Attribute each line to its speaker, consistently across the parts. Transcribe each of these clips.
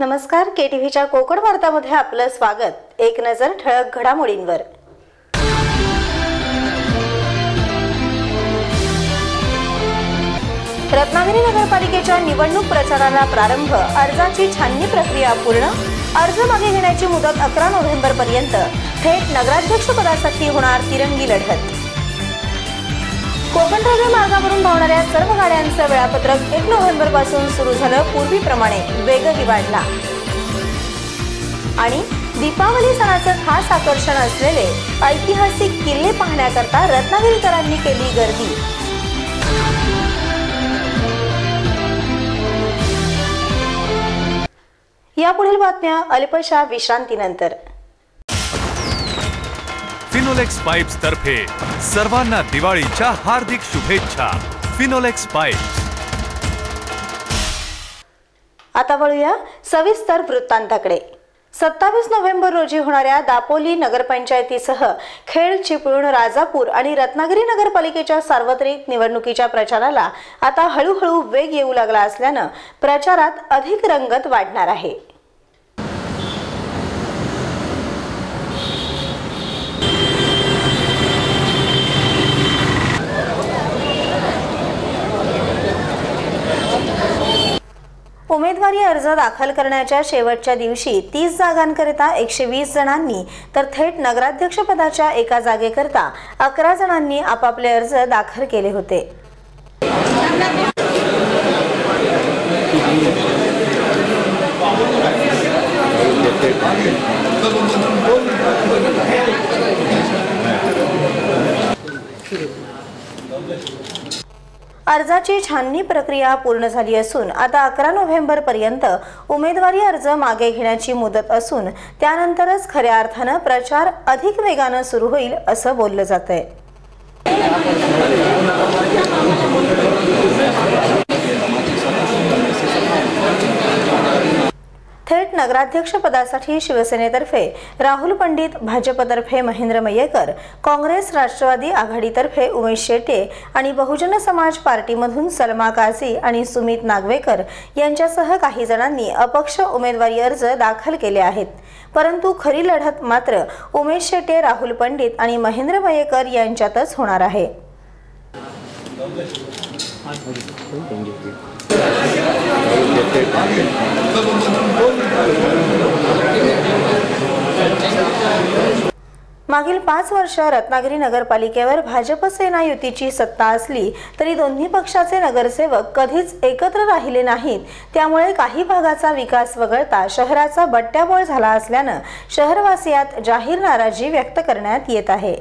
Speaker 1: नमस्कार, केटीव्हीच्या कोकण वार्तामध्ये आपलं स्वागत। एक नजर ठळक घडामोडींवर। रत्नागिरी नगरपालिकेच्या निवडणूक प्रचाराला प्रारंभ। अर्जाची छाननी प्रक्रिया पूर्ण। अर्ज मागे घेण्याची मुदत 11 नोव्हेंबर पर्यंत। थेट नगराध्यक्ष पदासाठी होणार तिरंगी लढत। कोकण रेल्वे मार्गावरून धावणाऱ्या सर्व गाड्यांचं वेळापत्रक 1 नोव्हेंबर पासून सुरू झालं। पूर्वीप्रमाणे वेगही वाढला। आणि दीपावली सणाचं खास आकर्षण असलेले ऐतिहासिक किल्ले पाहण्याकरता रत्नागिरीकरांनी केली गर्दी। यापुढील बातम्या अल्पशा विश्रांतीनंतर।
Speaker 2: फिनोलेक्स पाइप्स तर्फे सर्वांना दिवाळीच्या हार्दिक शुभेच्छा। फिनोलेक्स पाइप्स।
Speaker 1: आता वळूया सविस्तर वृत्तांताकडे। 27 नोव्हेंबर रोजी होणाऱ्या दापोली नगरपंचायतीसह खेड, चिपळूण, राजापूर आणि रत्नागिरी नगरपालिकेच्या सार्वत्रिक निवडणुकीच्या प्रचाराला आता हळूहळू वेग येऊ लागला असल्याने प्रचारात अधिक रंगत वाढणार आहे। उमेदवारी अर्ज दाखल करण्याच्या शेवटच्या दिवशी 30 जागांकरिता 120 जणांनी तर थेट नगराध्यक्ष पदाच्या एका जागेकरता 11 जणांनी आपापले अर्ज दाखल केले होते। अर्जाची छाननी प्रक्रिया पूर्ण झाली असून आता 11 नोव्हेंबर पर्यंत उमेदवारी अर्ज मागे घेण्याची मुदत असून त्यानंतरच खऱ्या अर्थाने प्रचार अधिक वेगाने सुरू होईल असं बोललं जातंय। थेट नगराध्यक्ष पदासाठी शिवसेनेतर्फे राहुल पंडित, भाजपतर्फे महेंद्र मयेकर, काँग्रेस राष्ट्रवादी आघाडीतर्फे उमेश शेटे आणि बहुजन समाज पार्टीमधून सलमा काझी आणि सुमित नागवेकर यांच्यासह काही जणांनी अपक्ष उमेदवारी अर्ज दाखल केले आहेत। परंतु खरी लढत मात्र उमेश शेटे, राहुल पंडित आणि महेंद्र मयेकर यांच्यातच होणार आहे। मागील 5 वर्ष रत्नागिरी नगरपालिकेवर भाजप सेना युतीची सत्ता असली तरी दोन्ही पक्षाचे नगरसेवक कधीच एकत्र राहिले नाहीत। त्यामुळे काही भागाचा विकास वगळता शहराचा बट्ट्याबोळ झाला असल्याने शहरवासियात जाहीर नाराजी व्यक्त करण्यात येत आहे।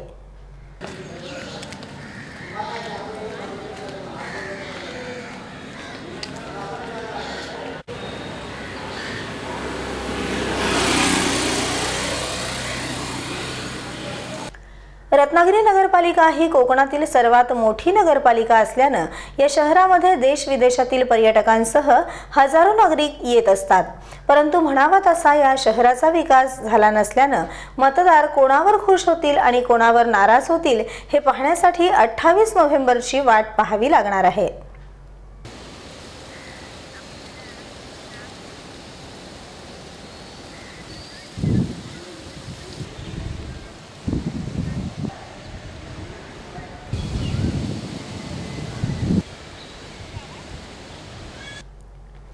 Speaker 1: रत्नागिरी नगरपालिका ही कोकणातील सर्वात मोठी नगरपालिका असल्याने या शहरामध्ये देश विदेशातील पर्यटकांसह हजारो नागरिक येत असतात। परंतु म्हणावा तसा या शहराचा विकास झाला नसल्याने मतदार कोणावर खुश होतील आणि कोणावर नाराज होतील हे पाहण्यासाठी 28 नोव्हेंबरची वाट पाहावी लागणार आहे।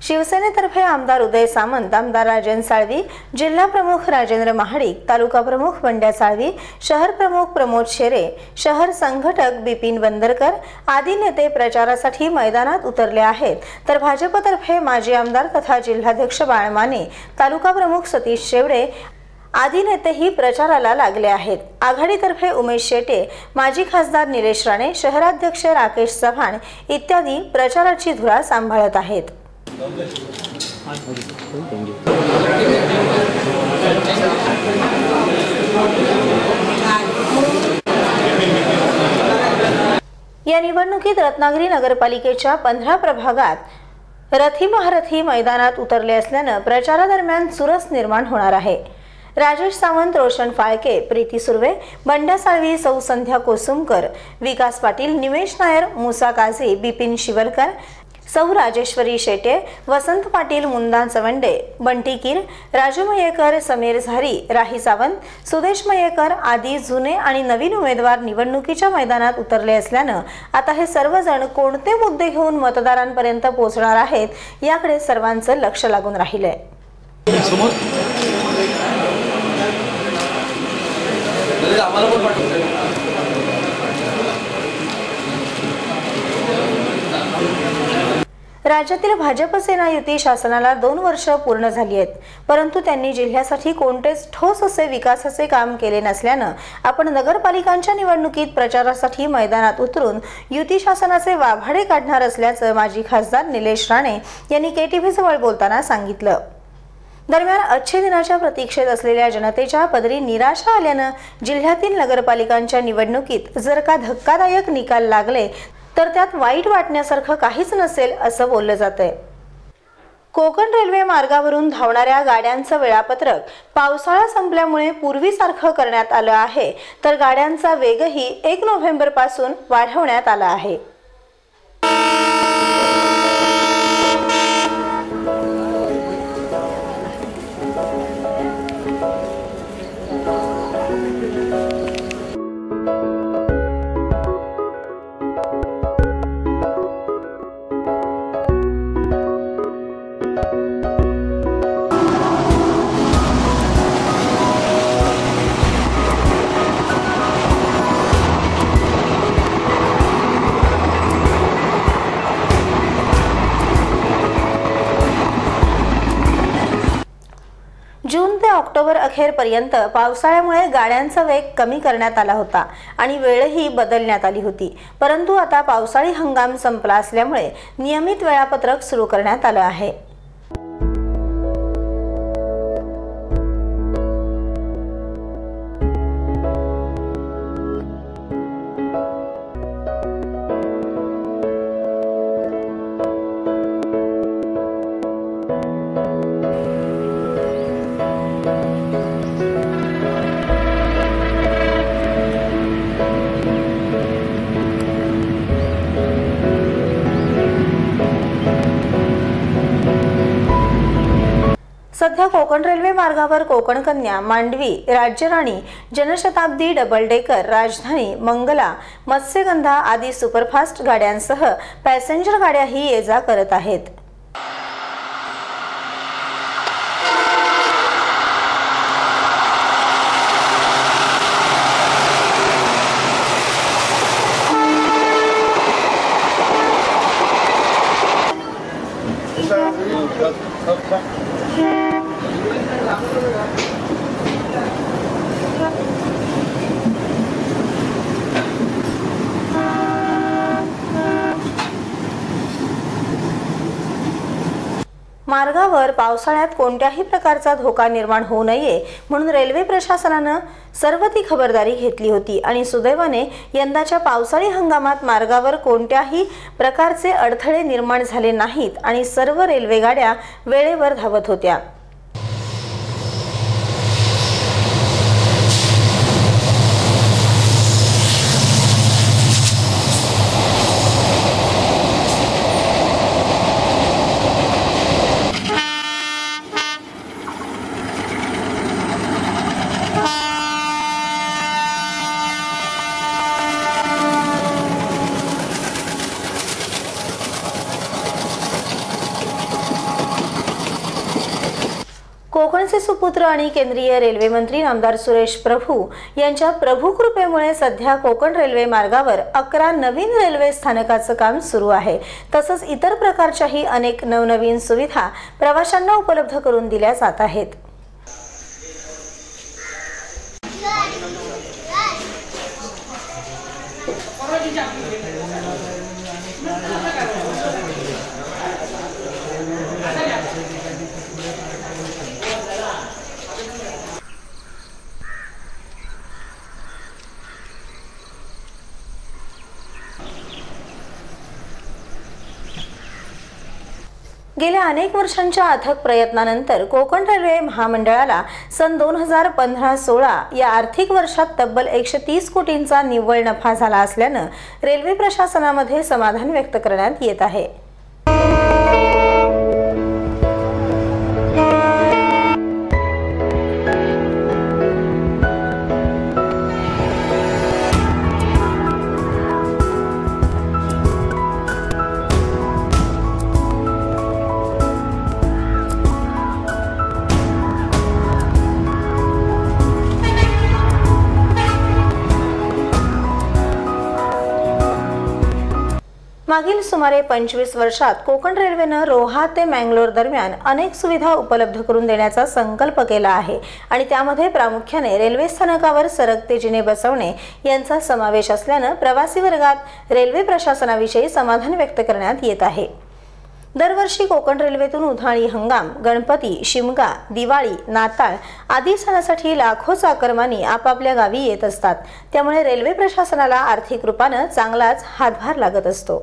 Speaker 1: शिवसेनेतर्फे आमदार उदय सामंत, आमदार राजन साळवी, जिल्हा प्रमुख राजेंद्र महाडिक, तालुका प्रमुख बंड्या साळवी, शहर प्रमुख प्रमोद शेरे, शहर संघटक बिपिन बंदरकर आदी नेते प्रचारासाठी मैदानात उतरले आहेत। तर भाजपतर्फे माजी आमदार तथा जिल्हाध्यक्ष बाळ माने, तालुका प्रमुख सतीश शेवडे आदी नेतेही प्रचाराला लागले आहेत। आघाडीतर्फे उमेश शेटे, माजी खासदार निलेश राणे, शहराध्यक्ष राकेश चव्हाण इत्यादी प्रचाराची धुरा सांभाळत आहेत। या निवडणुकीत रत्नागिरी नगरपालिकेच्या 15 प्रभागात रथी महारथी मैदानात उतरले असल्याने प्रचारादरम्यान चुरस निर्माण होणार आहे। राजेश सावंत, रोशन फाळके, प्रीती सुर्वे, बंड्या साळवी, सौ संध्या कोसुमकर, विकास पाटील, निमेश नायर, मुसा काझी, बिपिन शिवरकर, सौ राजेश्वरी शेटे, वसंत पाटील, मुंदा चवंडे, बंटी कीर, राजू मयेकर, समीर झारी, राही सावंत, सुदेश मयेकर आदी जुने आणि नवीन उमेदवार निवडणुकीच्या मैदानात उतरले असल्याने आता हे सर्वजण कोणते मुद्दे घेऊन मतदारांपर्यंत पोहोचणार आहेत याकडे सर्वांचं लक्ष लागून राहिलंय। राज्यातील भाजप सेना युती शासनाला 2 वर्ष पूर्ण झाली आहेत, परंतु त्यांनी जिल्ह्यासाठी कोणतेच ठोस असे विकासाचे काम केले नसल्याने आपण नगरपालिकांच्या निवडणुकीत प्रचारासाठी मैदानात उतरून युती शासनाचे वाभाडे काढणार असल्याचं माजी खासदार निलेश राणे यांनी केटीव्ही जवळ बोलताना सांगितलं। दरम्यान अच्छे दिनाच्या प्रतीक्षेत असलेल्या जनतेच्या पदरी निराशा आल्याने जिल्ह्यातील नगरपालिकांच्या निवडणुकीत जर का धक्कादायक निकाल लागले तर त्यात वाईट वाटण्यासारखं काहीच नसेल असं बोललं जातंय। कोकण रेल्वे मार्गावरून धावणाऱ्या गाड्यांचं वेळापत्रक पावसाळा संपल्यामुळे पूर्वीसारखं करण्यात आलं आहे, तर गाड्यांचा वेगही 1 नोव्हेंबर पासून वाढवण्यात आला आहे। जून ते ऑक्टोबर अखेरपर्यंत पावसाळ्यामुळे गाड्यांचा वेग कमी करण्यात आला होता आणि वेळही बदलण्यात आली होती, परंतु आता पावसाळी हंगाम संपला असल्यामुळे नियमित वेळापत्रक सुरू करण्यात आलं आहे। सध्या कोकण रेल्वे मार्गावर कोकण कन्या, मांडवी, राज्यराणी, जनशताब्दी, डबल डेकर, राजधानी, मंगला, मत्स्यगंधा आदी सुपरफास्ट गाड्यांसह पॅसेंजर गाड्याही ये जा करत आहेत। मार्गावर पावसाळ्यात कोणत्याही प्रकारचा धोका निर्माण होऊ नये म्हणून रेल्वे प्रशासनाने सर्व ती खबरदारी घेतली होती आणि सुदैवाने यंदाच्या पावसाळी हंगामात मार्गावर कोणत्याही प्रकारचे अडथळे निर्माण झाले नाहीत आणि सर्व रेल्वे गाड्या वेळेवर धावत होत्या। बाबांचे सुपुत्र आणि केंद्रीय रेल्वे मंत्री नामदार सुरेश प्रभू यांच्या प्रभू कृपेमुळे सध्या कोकण रेल्वे मार्गावर 11 नवीन रेल्वे स्थानकाचं काम सुरू आहे। तसंच इतर प्रकारच्याही अनेक नवनवीन सुविधा प्रवाशांना उपलब्ध करून दिल्या जात आहेत। गेल्या अनेक वर्षांच्या अथक प्रयत्नानंतर कोकण रेल्वे महामंडळाला सन 2015-16 या आर्थिक वर्षात तब्बल 130 कोटींचा निव्वळ नफा झाला असल्याने रेल्वे प्रशासनामध्ये समाधान व्यक्त करण्यात येत आहे। मागील सुमारे 25 वर्षात कोकण रेल्वेने रोहा ते मंगलोर दरम्यान अनेक सुविधा उपलब्ध करून देण्याचा संकल्प केला आहे आणि त्यामध्ये प्रामुख्याने रेल्वे स्थानकावर सरकते जिने बसवणे यांचा समावेश असल्याने प्रवासी वर्गात रेल्वे प्रशासनाविषयी समाधान व्यक्त करण्यात येत आहे। दरवर्षी कोकण रेल्वेतून उन्हाळी हंगाम, गणपती, शिमगा, दिवाळी, नाताळ आदी सणासाठी लाखो चाकरमानी आपापल्या गावी येत असतात। त्यामुळे रेल्वे प्रशासनाला आर्थिक रूपाने चांगलाच हातभार लागत असतो।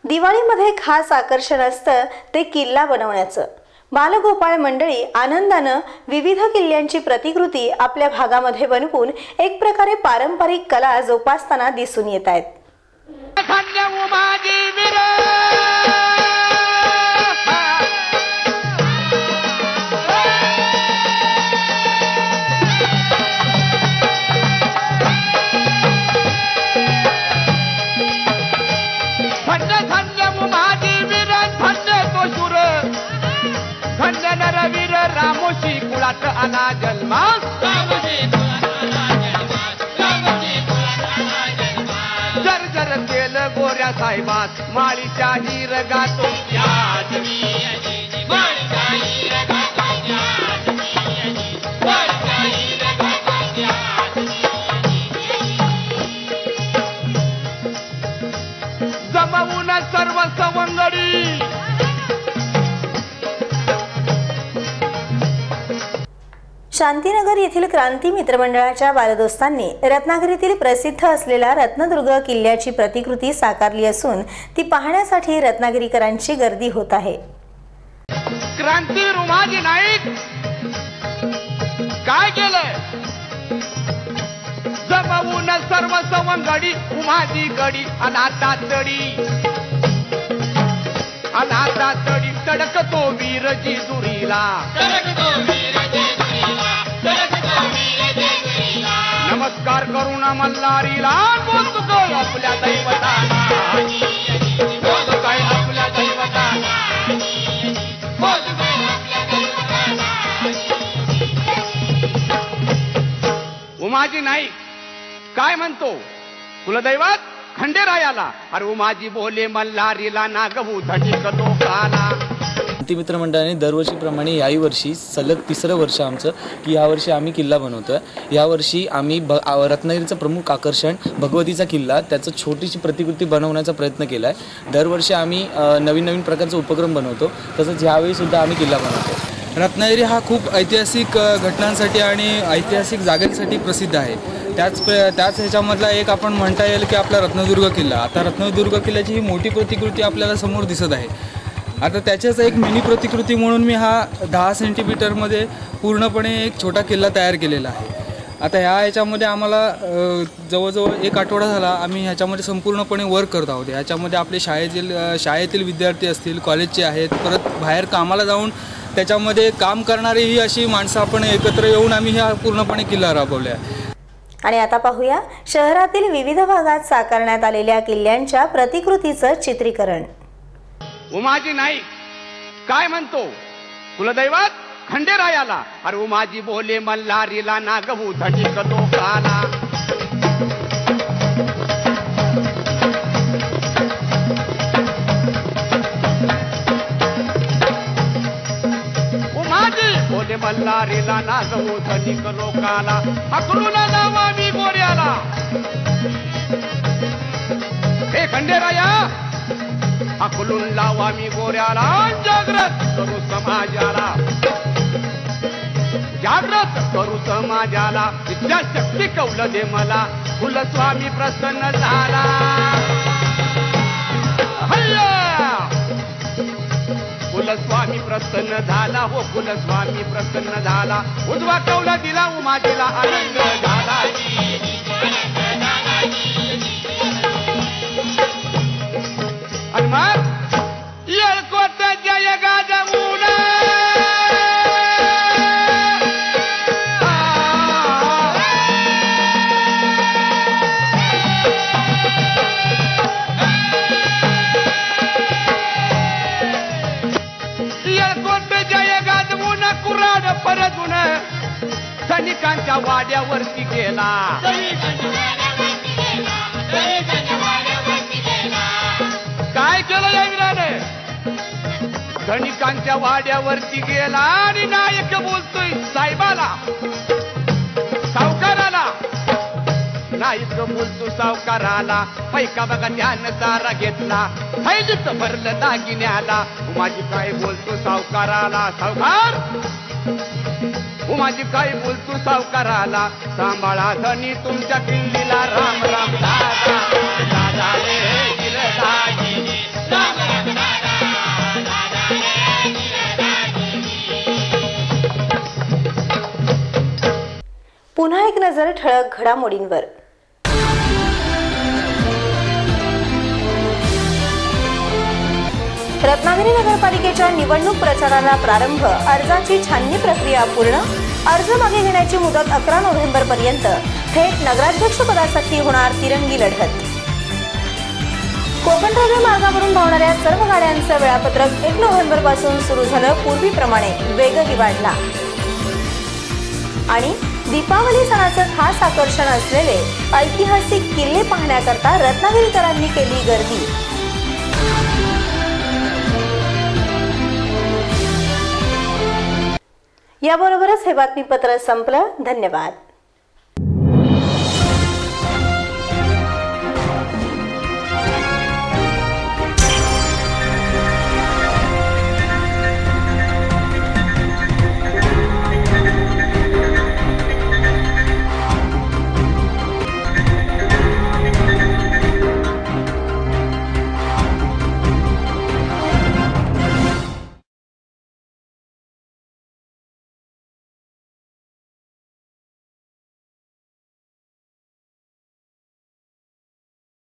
Speaker 1: दिवाळीमध्ये खास आकर्षण असतं ते किल्ला बनवण्याचं। बालगोपाळ मंडळी आनंदाने विविध किल्ल्यांची प्रतिकृती आपल्या भागामध्ये बनवून एक प्रकारे पारंपरिक कला जोपासताना दिसून येत आहेत।
Speaker 3: वीर रामोशी कुळात आला जन्मा, जर जर केलं गोऱ्या साहेबात माळीच्या हिरगात जमवून सर्व सवंगडी
Speaker 1: शांतीनगर येथील क्रांती मित्रमंडळाच्या बालदोस्तांनी रत्नागिरीतील प्रसिद्ध असलेल्या रत्नदुर्ग किल्ल्याची प्रतिकृती साकारली असून ती पाहण्यासाठी रत्नागिरीकरांची गर्दी होत आहे।
Speaker 3: क्रांती रुमाजी नाईक काय केलंय? जमवून सर्व सवंगडी उमाजी गडी अनाथा तडी तडकतो वीर जिजुरीला, नमस्कार करून मल्हारीला बोलतोय आपल्या दैवताला, बोलतोय आपल्या दैवताला, बोलतोय आपल्या दैवताला। उमाजी नाईक काय म्हणतो? कुलदैवत खंडेरायाला, अरे उमाजी बोले मल्हारीला नागवू धनिक लोकाला।
Speaker 4: शांतिमित्र मंडळाने दरवर्षीप्रमाणे याही वर्षी सलग 3रं वर्ष आमचं की यावर्षी आम्ही किल्ला बनवतो आहे। यावर्षी आम्ही रत्नागिरीचं प्रमुख आकर्षण भगवतीचा किल्ला त्याचं छोटीशी प्रतिकृती बनवण्याचा प्रयत्न केला आहे। दरवर्षी आम्ही नवीन नवीन प्रकारचे उपक्रम बनवतो, तसंच यावेळीसुद्धा आम्ही किल्ला बनवतो।
Speaker 5: रत्नागिरी हा खूप ऐतिहासिक घटनांसाठी आणि ऐतिहासिक जागांसाठी प्रसिद्ध आहे। त्याच ह्याच्यामधला एक आपण म्हणता येईल की आपला रत्नदुर्ग किल्ला। आता रत्नदुर्ग किल्ल्याची ही मोठी प्रतिकृती आपल्याला समोर दिसत आहे। आता त्याच्याच एक मिनी प्रतिकृती म्हणून मी हा 10 सेंटीमीटरमध्ये पूर्णपणे एक छोटा किल्ला तयार केलेला आहे। आता ह्याच्यामध्ये आम्हाला जवळजवळ 1 आठवडा झाला आम्ही ह्याच्यामध्ये संपूर्णपणे वर्क करत आहोत। ह्याच्यामध्ये आपले शाळेतील विद्यार्थी असतील, कॉलेजचे आहेत, परत बाहेर कामाला जाऊन त्याच्यामध्ये काम करणारी ही अशी माणसं आपण एकत्र येऊन आम्ही हा पूर्णपणे किल्ला राबवला आहे।
Speaker 1: आणि आता पाहूया शहरातील विविध भागात साकारण्यात आलेल्या किल्ल्यांच्या प्रतिकृतीचं चित्रीकरण।
Speaker 3: उमाजी नाईक काय म्हणतो कुलदैवत खंडेरायाला, अरे उमाजी बोले मल्हारीला नागवू धनिक लोकाला। बोले मल्हारीला नागवू धनिक लोकाला, अकलून लावा मी गोऱ्याला। हे खंडेराया अकलून लावा मी गोऱ्याला, जागृत करू समाजाला, जागृत करू समाजाला। विद्याशक्ती कौल दे मला, कुलस्वामी प्रसन्न झाला। कुलस्वामी प्रसन्न झाला, हो कुलस्वामी प्रसन्न झाला। उजवा कौला दिला उमाजीला, आनंद झाला। आणि मग येळकोट जय गाजवून कुराड परतून सैनिकांच्या वाड्यावरती गेला। काय केलं या वीराने? सैनिकांच्या वाड्यावरती गेला आणि नायक बोलतोय साहेबाला, सावकाराला। नायक बोलतो सावकाराला, पैका बघा त्यानं सारा घेतला, थैलीत भरलं दागिन्याला। उमाजी काय बोलतो सावकाराला, सावकार उमाजी काय बोलतो सावकाराला, सांभाळा धनी तुमच्या किल्लीला, राम राम दादा दादा रे गिरदाजी, राम राम दादा दादा रे गिरदाजी।
Speaker 1: पुन्हा एक नजर ठळक घडामोडींवर। रत्नागिरी नगरपालिकेच्या निवडणूक प्रचाराला प्रारंभ, अर्जाची छाननी प्रक्रिया पूर्ण, अर्ज मागे घेण्याची मुदत 11 नोव्हेंबर पर्यंत। थेट नगराध्यक्ष पदासाठी होणार तिरंगी लढत। कोकण रेल्वे मार्गावरून धावणाऱ्या सर्व गाड्यांचं वेळापत्रक 1 नोव्हेंबर पासून सुरू झालं, पूर्वीप्रमाणे वेगही वाढला। आणि दीपावली सणाचं खास आकर्षण असलेले ऐतिहासिक किल्ले पाहण्याकरता रत्नागिरीकरांनी केली गर्दी। याबरोबरच हे बातमीपत्र संपलं। धन्यवाद।